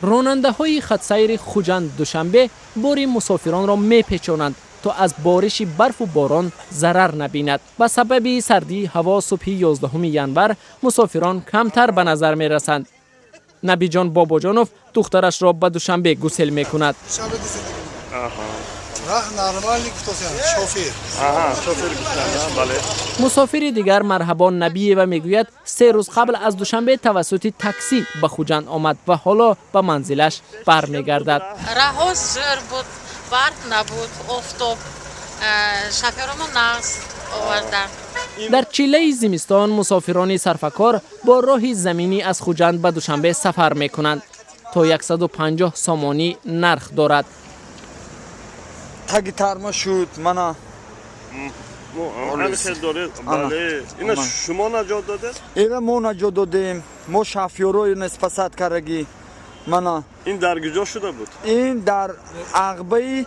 راننده های خط سیر خوجند دوشنبه بار مسافران را میپیچانند تا از بارش برف و باران ضرر نبیند. به سبب سردی هوا صبح 11 ینور مسافران کمتر به نظر می رسند. نبی جان باباجانوف دخترش را به دوشنبه گسل می کند. مسافر دیگر مرحبا نبی و میگوید 3 روز قبل از دوشنبه توسط تاکسی به خوجند آمد و حالا به منزلش برمیگردد. راه زور بود، برف نبود، آفتاب، شفیرمون نقص آوردن. در چیله زمستان مسافران صرفکار با راه زمینی از خوجند به دوشنبه سفر می کنند تا 150 سامانی نرخ دارد. تاگی ترما شد منا اینا شما نجات داده؟ اینا ما نجات دادیم. ما شفیروی نسبت کردگی منا این در کجا شده بود؟ این در عقبه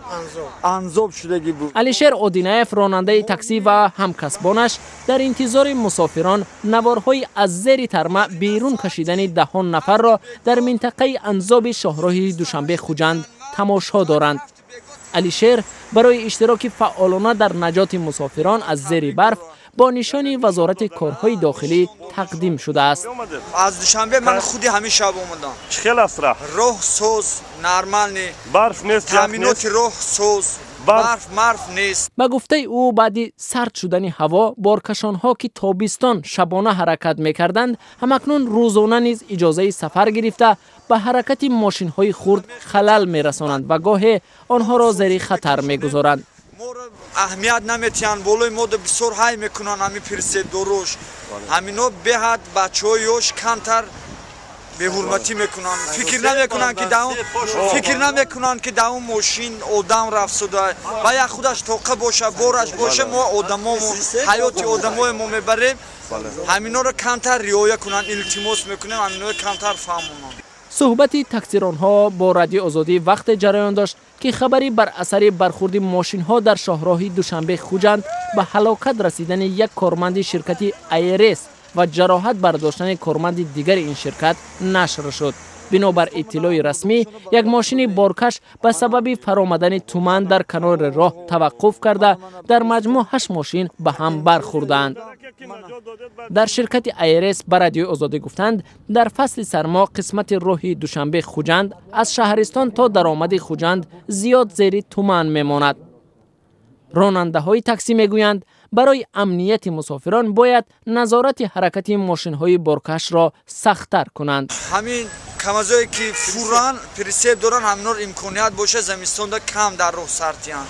انزاب شدگی بود. علیشیر اودینایف راننده تاکسی و همکسبانش در انتظار مسافران نوارهای از زیر ترمه بیرون کشیدن دهان نفر را در منطقه انزاب شاهراه دوشنبه خوجند تماشا دارند. علیشیر برای اشتراک فعالانه در نجات مسافران از زیر برف با نشان وزارت کارهای داخلی تقدیم شده است. از دوشنبه من خودی همیشه اومدم. خیلی اسرع. راه سوز نرمال نی. برف نیست. تامینات راه سوز. برف نیست. به گفته او بعد سرد شدن هوا بارکشان‌ها که تابستان شبانه حرکت می‌کردند همکنون روزانه نیز اجازه سفر گرفته به حرکت ماشین‌های خرد خلل می‌رسانند و گاهی آنها را زیر خطر می‌گذارند. اهمیت نمیتیان بالای مود بسیار های میکنن همی پرسه دروش همینو بهد بچه‌های یوش کمتر به حرمتی میکنن فکر نمیکنن که داون ماشین آدم رفت و یا خودش توقع باشه بارش باشه ما آدمامو حیات آدمای ما میبریم همینا رو کمتر رعایت کنن التماس میکنیم همینا رو کمتر فهمونن. صحبت تاکسیران‌ها با رادیو آزادی وقت جریان داشت که خبری بر اثر برخورد ماشین‌ها در شاهراه دوشنبه خوجند به هلاکت رسیدن یک کارمند شرکت ایرس و جراحت برداشتن کارمند دیگر این شرکت نشر شد. بنابر اطلاع رسمی یک ماشین بارکش به سبب فرآمدن تومان در کنار راه توقف کرده در مجموع 8 ماشین به هم برخوردند. در شرکت ایرس به رادیو آزادی گفتند در فصل سرما قسمت راه دوشنبه خوجند از شهرستان تا درآمد خوجند زیاد زیر تومان میماند. راننده های تاکسی میگویند برای امنیت مسافران باید نظارت حرکت ماشین های بارکش را سخت‌تر کنند. همین کمازایی که فوران پرسیب دارن همینور امکانیت باشه زمستان دا کم در راه سرتیان.